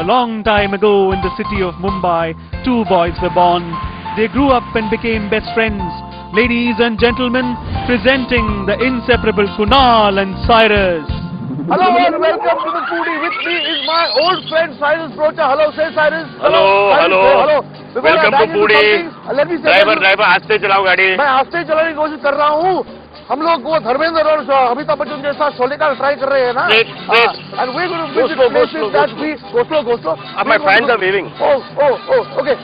A long time ago in the city of Mumbai, two boys were born. They grew up and became best friends. Ladies and gentlemen, presenting the inseparable Kunal and Cyrus. Hello and welcome to the Foodie. With me is my old friend Cyrus Broacha. Hello, say Cyrus. Hello, Cyrus, hello. say hello. Welcome to Foodie. Let me say driver आस्ते चलाओ गाड़ी. मैं आस्ते चलाने की कोशिश कर रहा हूँ. हम लोग वो धर्मेंद्र और अमिताभ बच्चन के साथ शोले का ट्राई कर रहे हैं ना. And we're going to visit places that we go slow. My fans are waving. Oh. Okay.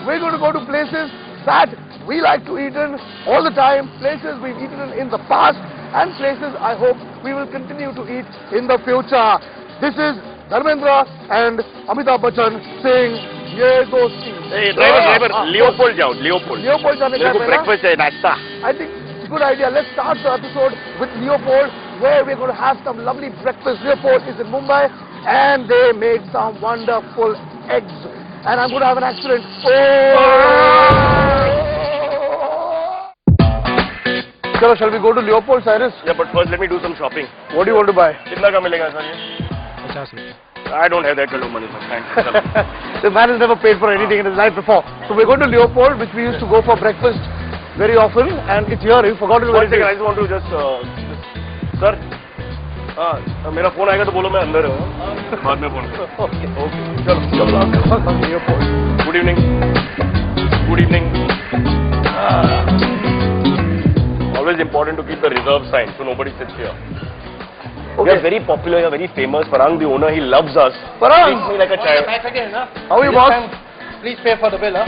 We're going to go to places that we like to eat in all the time. Places we've eaten in the past. And places I hope we will continue to eat in the future. This is Dharmendra and Amitabh Bachchan saying, "Ye dosti." Hey, driver, Leopold जाओ, Leopold. Leopold जाने का है breakfast है, नाश्ता. I think it's a good idea. Let's start the episode with Leopold, where we're going to have some lovely breakfast. Leopold is in Mumbai, and they make some wonderful eggs. And I'm going to have an accident. Chalo, shall we go to Leopold, Cyrus? Yeah, but first let me do some shopping. What do you want to buy? कितना का मिलेगा sir ये? 50 रुपए. I don't have that kind of money, sir. Thanks. The man has never paid for anything in his life before. So we're going to Leopold, which we used to go for breakfast very often, and it's here. You forgot it. One second, I just want to just sir. मेरा phone आएगा तो बोलो मैं अंदर हूँ. बाद में phone. Okay. चलो. Leopold. Good evening. Good evening. Always important to keep the reserve sign so nobody sits here. Okay. We are very popular, we are very famous. Parang, the owner, he loves us. Parang! Treats me like a child. How are you, boss? Please pay for the bill, huh?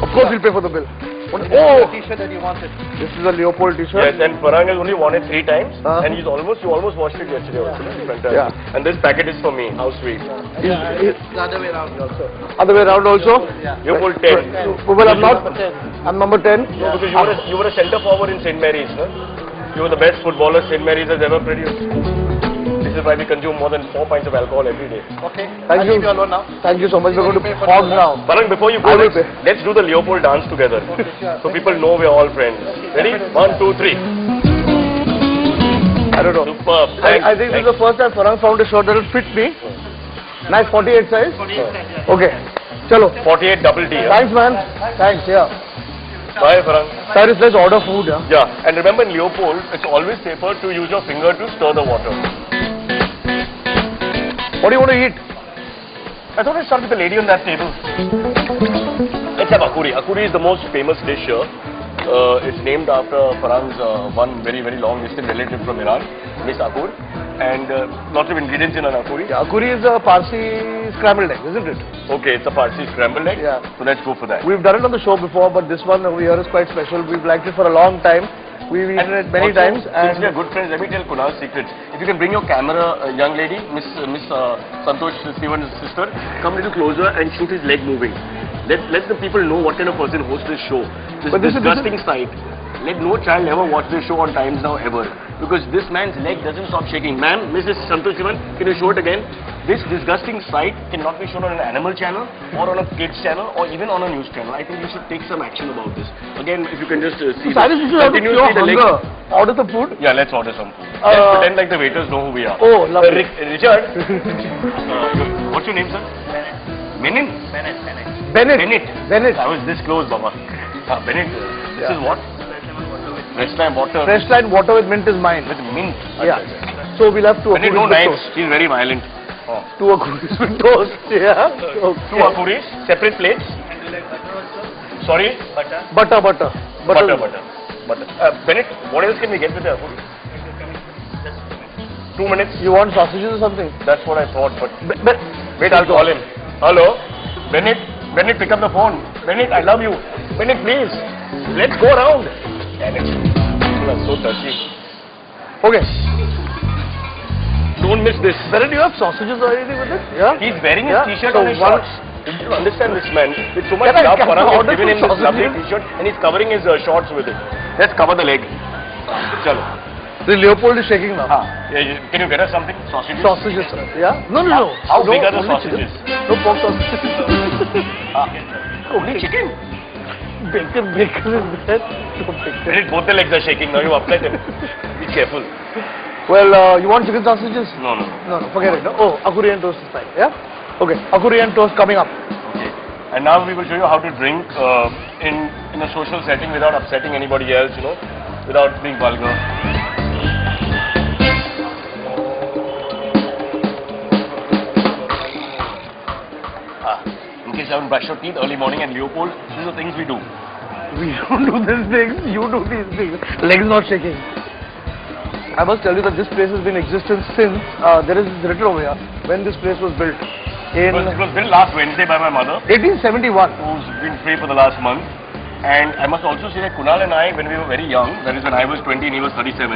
Of course we'll pay for the bill. This is the t-shirt that you wanted. This is a Leopold t-shirt. Yes, and Parang has only worn it 3 times. And you almost washed it yesterday also. Fantastic. Yeah. And this packet is for me. How sweet. It's the other way around also. Other way around also? Yeah. You pulled 10. Well, I'm number 10. No, because you were a centre forward in St. Mary's, no? You were the best footballer St. Mary's has ever produced. This is why we consume more than 4 pints of alcohol every day. Okay. Thank you. Leave you alone now. Thank you so much. We're going to pause now. Parang, before you go, let's do the Leopold dance together. Okay, sure. So people know we're all friends. Ready? 1, 2, 3. I don't know. Superb. I think this is the first time Farang found a shirt that will fit me. Nice 48 size. 48 size, yeah. Okay. Chalo. 48 double D. Yeah? Thanks, man. Thanks, yeah. Bye, Farang. Cyrus, let's order food, yeah? Yeah, and remember in Leopold, it's always safer to use your finger to stir the water. What do you want to eat? I thought I'd start with the lady on that table. Let's have akuri. Akuri is the most famous dish here. It's named after Farang's one very, very long distant relative from Iran, Miss Akur. And lots of ingredients in an akuri. Yeah, akuri is a Parsi scrambled egg, isn't it? Okay, it's a Parsi scrambled egg. Yeah. So let's go for that. We've done it on the show before, but this one over here is quite special. We've liked it for a long time. We've eaten it many times. And since we are good friends, let me tell Kunal's secrets. If you can bring your camera, young lady, Miss Santosh Steven's sister, come a little closer and shoot his leg moving. Let the people know what kind of person hosts this show. This disgusting sight. Let no child ever watch this show on Times Now ever. Because this man's leg doesn't stop shaking. Ma'am, Mrs. Santosh Steven, can you show it again? This disgusting sight cannot be shown on an animal channel or on a kids channel or even on a news channel. I think you should take some action about this. Again, if you can just see Cyrus, you should have the leg. Order the food? Yeah, let's order some food. Let's pretend like the waiters know who we are. Oh, lovely. Richard, what's your name, sir? Bennett. Bennett. I was this close, Baba. Bennett, this is what? Fresh lime water. Fresh lime water with mint is mine. With mint? Yeah. So we'll have two Bennett, no knives. He's very violent. Oh. 2 akuris with toast. Yeah. Okay. 2 akuris, separate plates. Sorry? Butter. Bennett, what else can we get with the akuri? 2 minutes. You want sausages or something? That's what I thought, but wait, I'll call him. Hello? Bennett, pick up the phone. Bennett, I love you. Bennett, please. Let's go around. Damn it. People are so touchy. Okay. Don't miss this. Bennett, do you have sausages or anything with it? Yeah. He's wearing his t-shirt on his one- shorts. You understand this man? With so much Can I love, Farang has order given him some this lovely sausages? t-shirt and he's covering his shorts with it. Let's cover the leg. Chalo. The Leopold is shaking now. Can you get us something? Sausages? Sausages, sir. Yeah? No. How No, big are the only sausages? chicken. No pork sausages. Only chicken. Bacon is there. No bacon. Both the legs are shaking now. You upset him. Be careful. Well, you want chicken sausages? No, no. No, forget it. No? Oh, akuri and toast is fine. Yeah? Okay, akuri and toast coming up. Okay. And now we will show you how to drink in a social setting without upsetting anybody else, you know, without being vulgar. In case you haven't brushed your teeth early morning and Leopold, these are the things we do. We don't do these things, you do these things. Legs not shaking. I must tell you that this place has been in existence since, there is this written over here, when this place was built. In It was built last Wednesday by my mother, 1871. who's been free for the last month. And I must also say that Kunal and I, when we were very young, that is when I was 20 and he was 37,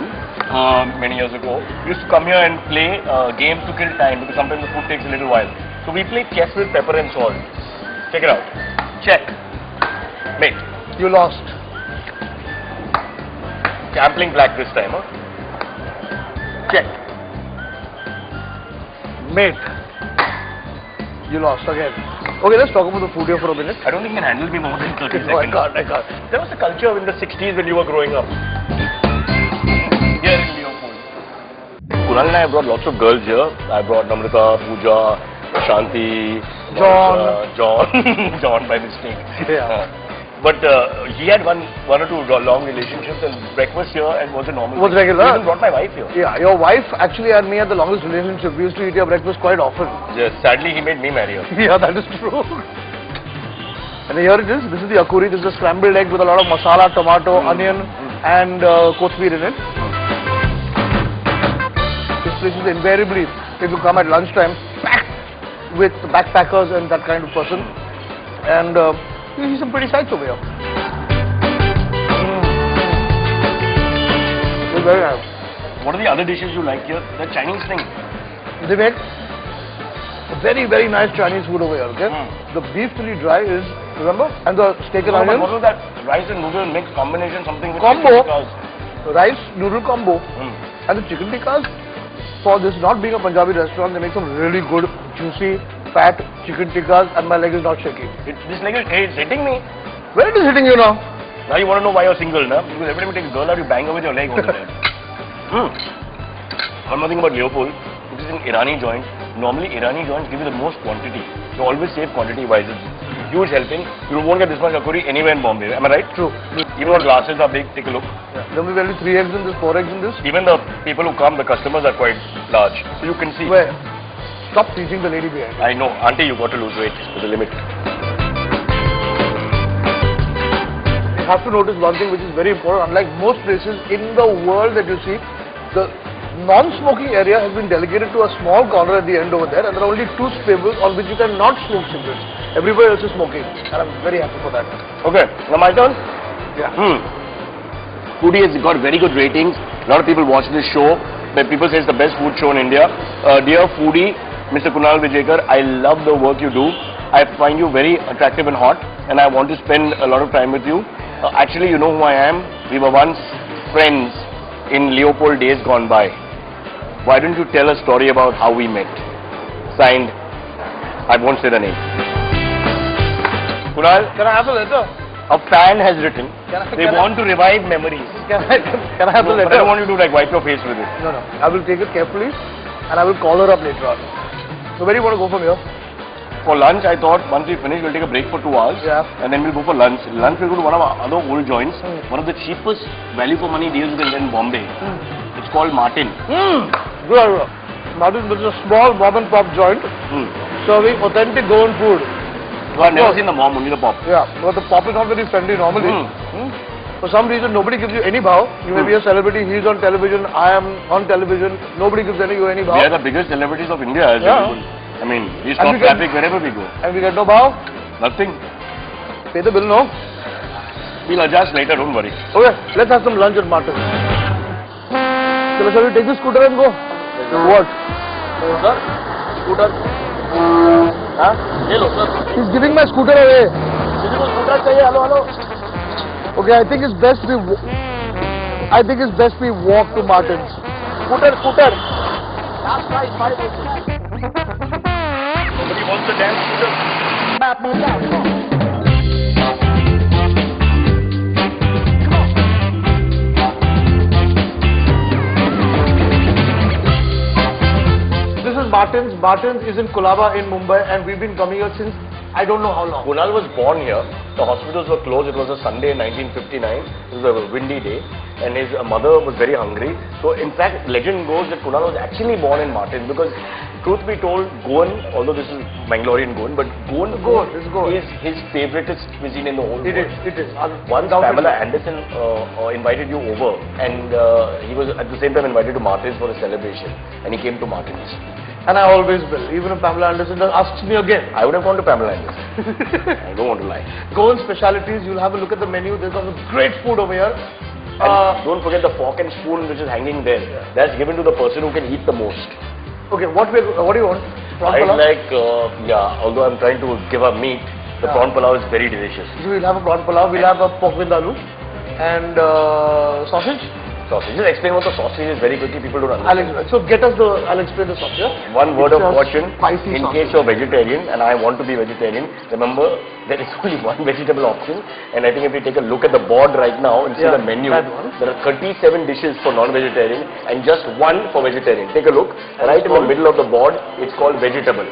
many years ago, we used to come here and play games to kill time because sometimes the food takes a little while. So we played chess with pepper and salt. Check it out. Check. Mate. You lost. Okay, I'm playing black this time, huh? Check. Mate. You lost again. Okay, let's talk about the food here for a minute. I don't think you can handle me more than 30 No, I seconds. can't. There was a culture in the 60s when you were growing up. Here in Leopold. Kunal and I brought lots of girls here. I brought Namrata, Pooja, Shanti, John. John by mistake. Yeah. But he had one or two long relationships, and breakfast here and was a normal. Was thing. regular? He even brought my wife here. Yeah, your wife actually and me had the longest relationship. We used to eat your breakfast quite often. Yes, sadly he made me marry her. Yeah, that is true. And here it is. This is the akuri. This is a scrambled egg with a lot of masala, tomato, onion, and kothmir in it. This place is invariably, if you come at lunchtime, packed with backpackers and that kind of person. And you see some pretty sights over here. It's very nice. What are the other dishes you like here? The Chinese thing. They make very, very nice Chinese food over here, okay? The beef chili dry is, remember? And the steak and onion. What was that rice and noodle mix combination? Something with Combo. chicken tikkas. Rice, noodle combo. And the chicken tikkas, for this not being a Punjabi restaurant, they make some really good, juicy, fat chicken tikkas, and my leg is not shaking. This leg is hitting me. Where it is hitting you now? Now you want to know why you're single, na? Because every time you take a girl out, you bang her with your leg all the time. One more thing about Leopold, which is an Irani joint. Normally, Irani joints give you the most quantity. You always save quantity-wise. It's huge helping. You won't get this much akuri anywhere in Bombay. Am I right? True. Even our glasses are big. Take a look. Yeah. There will be only 3 eggs in this, 4 eggs in this. Even the people who come, the customers are quite large. So you can see. Where? Stop teasing the lady behind. I know. Auntie, you got to lose weight to the limit. You have to notice one thing which is very important. Unlike most places in the world that you see, the non-smoking area has been delegated to a small corner at the end over there, and there are only 2 spaces on which you cannot smoke cigarettes. Everybody else is smoking, and I'm very happy for that. Okay, now my turn. Yeah. Foodie has got very good ratings. A lot of people watch this show. People say it's the best food show in India. Dear Foodie, Mr. Kunal Vijayakar, I love the work you do. I find you very attractive and hot, and I want to spend a lot of time with you. Actually, you know who I am. We were once friends in Leopold days gone by. Why don't you tell a story about how we met? Signed, I won't say the name. Kunal, Can I have the letter? a fan has written. They can want to revive memories. Can I have the But I letter? don't want you to like wipe your face with it. No. I will take it carefully, and I will call her up later on. So where do you want to go from here? For lunch, I thought once we finish, we'll take a break for 2 hours. Yeah. And then we'll go for lunch. Lunch, we'll go to one of our other old joints. One of the cheapest value for money deals you can get in Bombay. It's called Martin. Good. Martin, this is a small mom and pop joint serving authentic Goan food. I've never seen the mom, only the pop. Yeah, but the pop is not very friendly normally. For some reason, nobody gives you any bow. You may be a celebrity, he's on television, I am on television. Nobody gives you any bow. We are the biggest celebrities of India. As Yeah. I mean, we stop we get- traffic wherever we go. And we get no bow. Nothing. Pay the bill, no? We'll adjust later, don't worry. Okay, let's have some lunch at Martin. So shall we take the scooter and go? What? Sir, scooter. Huh? Hello, sir. He's giving my scooter away. किसी को scooter चाहिए? Hello. Okay, I think it's best we walk to Martin's. Scooter. Nobody wants the damn scooter. Martin's. Martin's is in Colaba in Mumbai, and we've been coming here since I don't know how long. Kunal was born here. The hospitals were closed. It was a Sunday in 1959. It was a windy day. And his mother was very hungry. So, in fact, legend goes that Kunal was actually born in Martin because, truth be told, Goan, although this is Mangalorean Goan, but Goan is his favoritist cuisine in the whole world. It is. Once Pamela Anderson invited you over, and he was at the same time invited to Martin's for a celebration, and he came to Martin's. And I always will. Even if Pamela Anderson asks me again. I would have gone to Pamela Anderson. I don't want to lie. Goan specialities, you'll have a look at the menu. There's some great food over here. And don't forget the fork and spoon which is hanging there. That's given to the person who can eat the most. Okay, what do you want? Prawn I palau? like, although I'm trying to give up meat, the prawn palau is very delicious. So we'll have a prawn palau, we'll have a pork vindaloo and sausage. Sausage. Just explain what the sausage is very quickly. People don't understand. I'll explain the sausage. One word It's of a caution, spicy in sausage. case you're vegetarian, and I want to be vegetarian, remember there is only one vegetable option, and I think if you take a look at the board right now and see the menu, that one. there are 37 dishes for non-vegetarian and just one for vegetarian. Take a look, right in the middle of the board, it's called vegetable.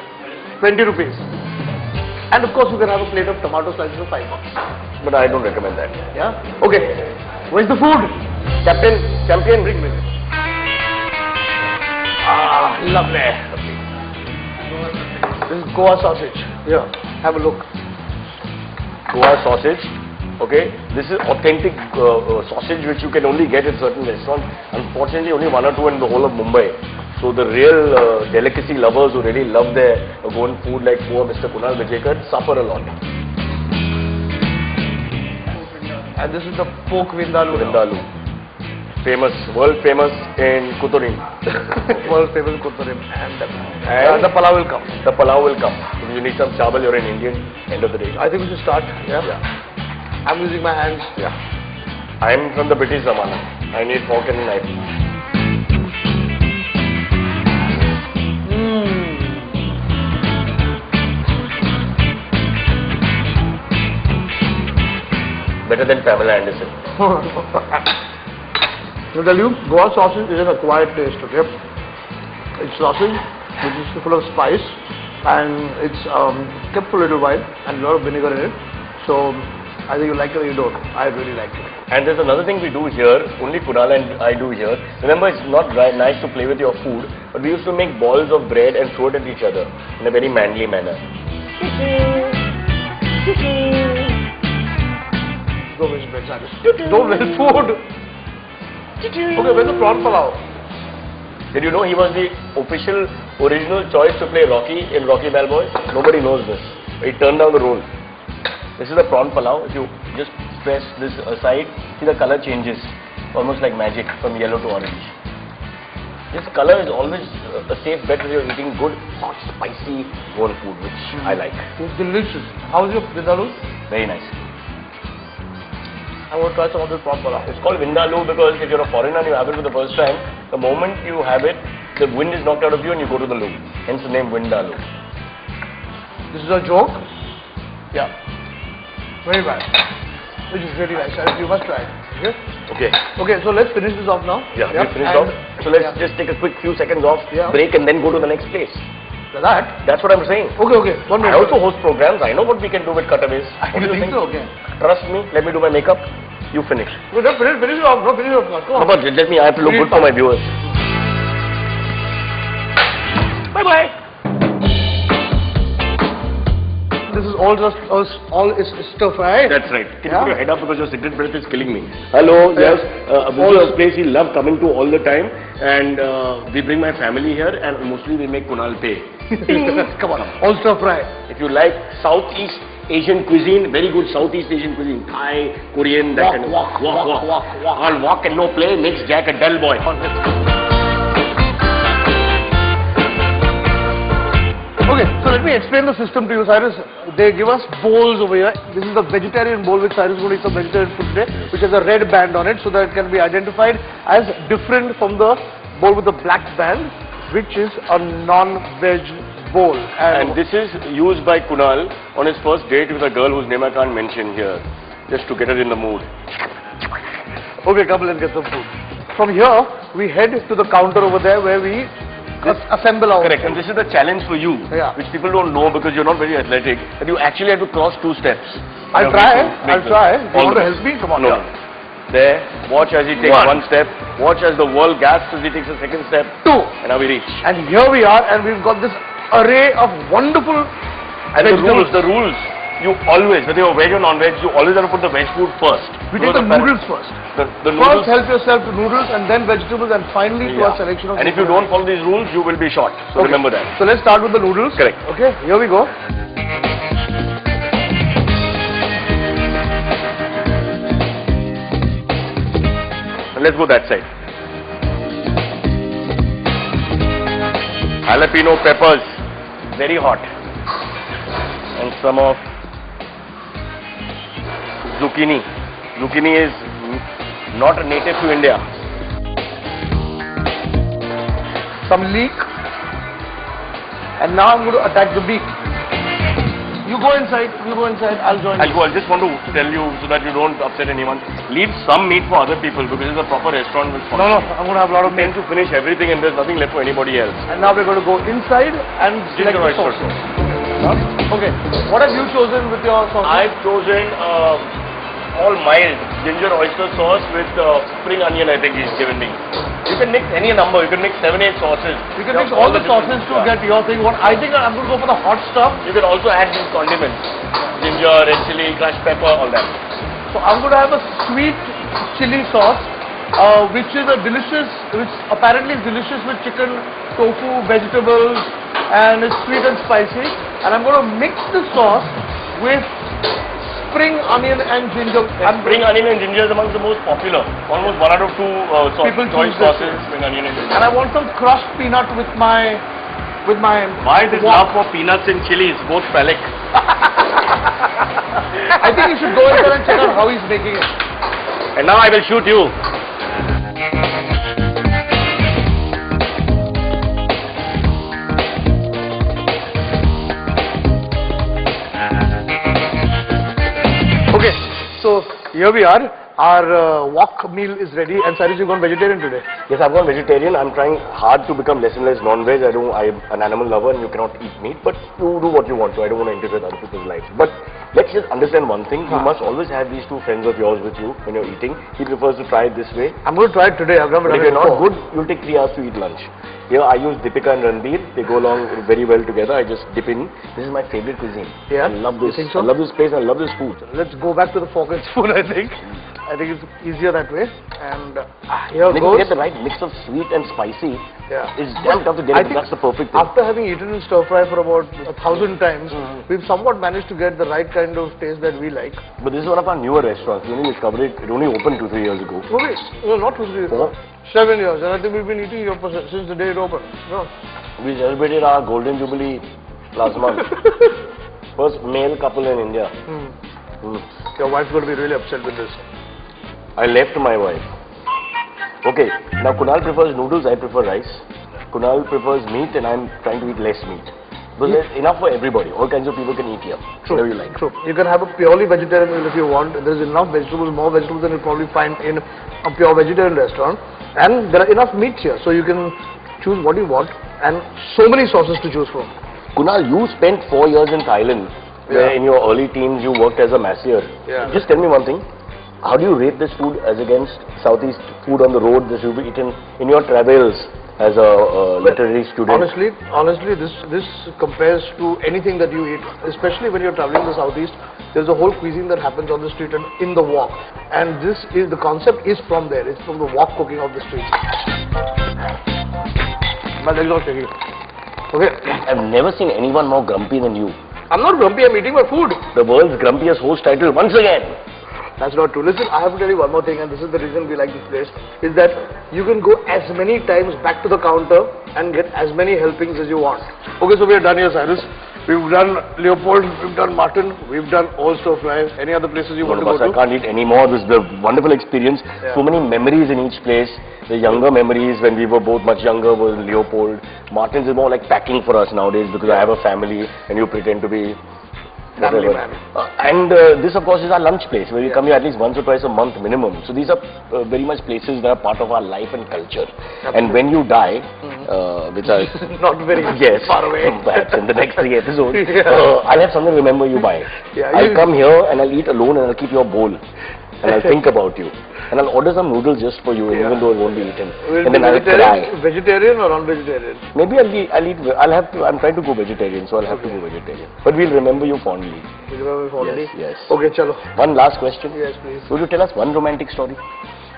20 rupees. And of course you can have a plate of tomato slices for $5. But I don't recommend that. Yeah? Okay. Where's the food? Champion, bring me. Ah, lovely. This is Goa sausage. Here, have a look. Goa sausage. Okay, this is authentic sausage which you can only get in certain restaurants. Unfortunately, only one or two in the whole of Mumbai. So the real delicacy lovers who really love their Goan food like poor Mr. Kunal Vijayakar suffer a lot. And this is the pork vindaloo. Vindaloo. Famous, world famous in Kuturim. World famous Kottarim. And the palau will come. The palau will come. If you need some chawal, you're an Indian, end of the day. I think we should start. Yeah? I'm using my hands. Yeah. I'm from the British Zamana. I need fork and knife. Better than Pamela Anderson. I'll tell you, Goa sausage is an acquired taste, okay? It's sausage which is full of spice and it's kept for a little while and a lot of vinegar in it. So I think you like it or you don't. I really like it. And there's another thing we do here, only Kunal and I do here. Remember, it's not nice to play with your food, but we used to make balls of bread and throw it at each other in a very manly manner. Go with bread, Cyrus. Don't waste food. Okay, where's the prawn palau? Did you know he was the official, original choice to play Rocky in Rocky Balboa? Nobody knows this. He turned down the role. This is the prawn palau. If you just press this aside, see the color changes, almost like magic, from yellow to orange. This color is always a safe bet when you're eating good, hot, spicy Goan food, which I like. It's delicious. How's your vindaloo? Very nice. I want to try some of this prawn palau. It's called vindaloo because if you're a foreigner and you have it for the first time, the moment you have it, the wind is knocked out of you and you go to the loo. Hence the name vindaloo. This is a joke? Yeah. Very bad. Which is really nice. You must try it. Okay? Okay. Okay, so let's finish this off now. Yeah, we finished off. So let's just take a quick few seconds off, break, and then go to the next place. That's what I'm saying. Okay. 1 minute. I also host programs. I know what we can do with cutaways. What do you think? So? Okay. Trust me. Let me do my makeup. You finish. Finish it off. No, finish it off. Come on. Come on, let me. I have to look good for my viewers. Bye. This is all just stir fry. That's right. Can you put your head up because your cigarette breath is killing me? Hello, yes. This is a place we love coming to all the time, and we bring my family here, and mostly we make Kunal pay. Come on, all stir fry. If you like Southeast Asian cuisine, very good Southeast Asian cuisine, Thai, Korean, that kind of walk. All walk and no play makes Jack a dull boy. Okay, so let me explain the system to you, Cyrus. They give us bowls over here. This is the vegetarian bowl which Cyrus is going to eat some vegetarian food today, which has a red band on it so that it can be identified as different from the bowl with the black band, which is a non-veg bowl. And this is used by Kunal on his first date with a girl whose name I can't mention here, just to get her in the mood. Okay, come, let's get some food. From here, we head to the counter over there where we assemble our Correct. And this is the challenge for you, Yeah. which people don't know because you're not very athletic, that you actually have to cross 2 steps. I'll try. I'll try. You want to help me? Come on. No. There. Watch as he takes 1 one step. Watch as the world gasps as he takes a second step. 2. And now we reach. And here we are, and we've got this array of wonderful And vegetables. the rules, you always, whether you're veg or non-veg, you always have to put the veg food first. We take the noodles first. The noodles. First, help yourself to noodles, and then vegetables, and finally to Yeah. our selection of. And if you don't follow these rules, you will be shot. So Okay. remember that. So let's start with the noodles. Correct. Okay, here we go. And let's go that side. Jalapeno peppers, very hot. And some of zucchini. Zucchini is not a native to India. Some leek. And now I'm going to attack the beef. You go inside. I'll join you. I just want to tell you so that you don't upset anyone. Leave some meat for other people because it's a proper restaurant with fun. No, I'm going to have a lot of You meat. tend to finish everything and there's nothing left for anybody else. And now we're going to go inside and select Ginger the oyster sauce. sauce. Okay. What have you chosen with your sauce? I've chosen all mild ginger oyster sauce with spring onion. I think he's given me. You can mix any number. You can mix 7-8 sauces. You can mix all the sauces to get your thing. What I think I'm going to go for the hot stuff. You can also add these condiments: ginger, red chili, crushed pepper, all that. So I'm going to have a sweet chili sauce, which apparently is delicious with chicken, tofu, vegetables, and it's sweet and spicy. And I'm going to mix the sauce with spring onion and ginger. Spring onion and ginger is amongst the most popular. Almost 1 out of 2 People choice choose this. sauces, spring onion and ginger. And I want some crushed peanut with my Why this love for peanuts and chilies, both phallic? I think you should go in there and check out how he's making it. And now I will shoot you. Okay, so here we are. Our wok meal is ready. And Cyrus, you've gone vegetarian today. Yes, I've gone vegetarian. I'm trying hard to become less and less non-veg. I'm an animal lover and you cannot eat meat, but you do what you want to. I don't want to interfere with other people's lives. But let's just understand one thing. You must always have these 2 friends of yours with you when you're eating. He prefers to try it this way. I'm going to try it today. I've never But done if it you're not before. good, you'll take 3 hours to eat lunch. Here I use Deepika and Ranbir. They go along very well together. I just dip in. This is my favorite cuisine. Yeah? I love this. You think so? I love this place and I love this food. Let's go back to the fork and spoon, I think. I think it's easier that way. And here And if you goes. get the right mix of sweet and spicy, Yeah. it's damn tough to get I it. think That's the perfect thing. After having eaten in stir fry for about 1,000 times, we've somewhat managed to get the right kind of taste that we like. But this is one of our newer restaurants. We only discovered it. It only opened 2-3 years ago. Okay, no, not 2 years. 7 years, and I think we've been eating here since the day it opened. No. We celebrated our golden jubilee last month. First male couple in India. Your wife's going to be really upset with this. I left my wife. Okay, now Kunal prefers noodles, I prefer rice. Kunal prefers meat and I'm trying to eat less meat. Because there's enough for everybody. All kinds of people can eat here. Whatever you like. True. You can have a purely vegetarian meal if you want. There's enough vegetables, more vegetables than you'll probably find in a pure vegetarian restaurant. And there are enough meats here, so you can choose what you want. And so many sauces to choose from. Kunal, you spent 4 years in Thailand, where in your early teens you worked as a massier. Yeah. Just tell me one thing. How do you rate this food as against Southeast food on the road that you've eaten in your travels as a literary student? Honestly, this compares to anything that you eat, especially when you're traveling to the Southeast. There's a whole cuisine that happens on the street and in the wok. And the concept is from there. It's from the wok cooking of the street. My legs are shaking. Okay. I've never seen anyone more grumpy than you. I'm not grumpy, I'm eating my food. The world's grumpiest host title once again. That's not true. Listen, I have to tell you one more thing, and this is the reason we like this place, is that you can go as many times back to the counter and get as many helpings as you want. Okay, so we are done here, Cyrus. We've done Leopold, we've done Martin, we've done all stir fry. Any other places you want to go to? I can't eat any more. This is a wonderful experience. Yeah. So many memories in each place. The younger memories when we were both much younger was Leopold. Martin's is more like packing for us nowadays because I have a family and you pretend to be Family whatever. man. And this, of course, is our lunch place where we come here at least once or twice a month minimum. So these are very much places that are part of our life and culture. And when you die, which are Not very yes, far away. perhaps in the next 3 episodes, Yeah. I'll have something to remember you by. Yeah, I'll come here and I'll eat alone and I'll keep your bowl. And I'll think about you. And I'll order some noodles just for you, even though it won't be eaten. Will And be then I'll cry. vegetarian or non-vegetarian? Maybe I'll have to, I'm trying to go vegetarian, so I'll have to go vegetarian. But we'll remember you fondly. Will you remember fondly? Yes. Okay, chalo. One last question. Yes, please. Would you tell us one romantic story?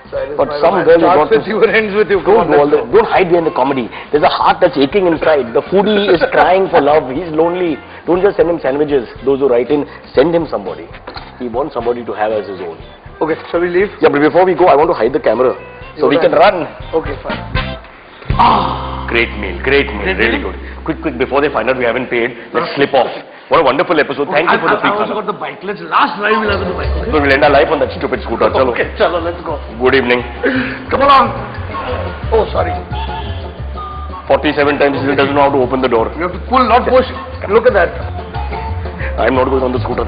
Cyrus, But my some romance girl you starts got to... with you and ends with you. Come on, Don't hide behind the comedy. There's a heart that's aching inside. The foodie is crying for love. He's lonely. Don't just send him sandwiches. Those who write in, send him somebody. He wants somebody to have as his own. Okay, shall we leave? Yeah, but before we go, I want to hide the camera so we can run. Okay, fine. Great meal, really good. Quick, before they find out we haven't paid, let's slip off. What a wonderful episode. Thank you for the free I also khana. got the bike. Let's last ride we'll have in the bike. Okay? So we'll end our life on that stupid scooter. Chalo. Okay, chalo, let's go. Good evening. Come along. Oh, sorry. 47 times he doesn't know how to open the door. You have to pull, not push. Look at that. I'm not going on the scooter.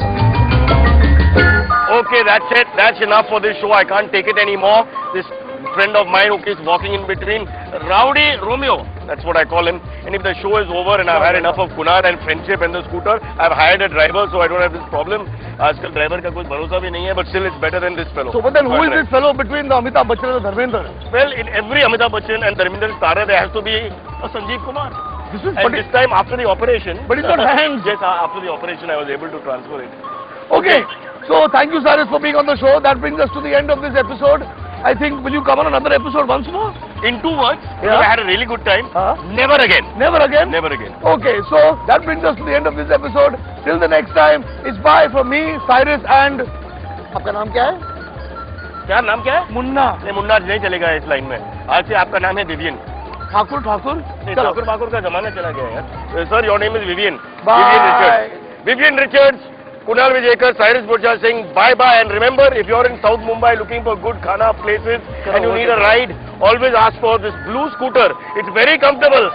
Okay, that's it. That's enough for this show. I can't take it anymore. This friend of mine who keeps walking in between, Rowdy Romeo. That's what I call him. And if the show is over and I've had enough of Kunal and friendship and the scooter, I've hired a driver so I don't have this problem. Aajkal driver ka koi bharosa bhi nahi hai, but still it's better than this fellow. So, but then who is this fellow between the Amitabh Bachchan and the Dharmendra? Well, in every Amitabh Bachchan and Dharmendra starrer, there has to be a Sanjeev Kumar. This is And this time after the operation. But it's not hands. Yes, after the operation I was able to transfer it. Okay. So, thank you, Cyrus, for being on the show. That brings us to the end of this episode. I think, will you come on another episode once more? In 2 words, Yeah. I had a really good time. Huh? Never again. Never again? Never again. Okay, so that brings us to the end of this episode. Till the next time, it's bye from me, Cyrus, and... आपका नाम क्या है? क्या नाम क्या है? मुन्ना. नहीं, मुन्ना नहीं चलेगा इस लाइन में. आज से आपका नाम है विवियन. ठाकुर. ठाकुर बाकुर का जमाना चला गया यार. Sir, your name is Vivian. Bye. Vivian Richards. Vivian Richards, Kunal Vijayekar, Cyrus Broacha saying bye-bye. And remember, if you're in South Mumbai looking for good khana places and you need a ride, always ask for this blue scooter. It's very comfortable.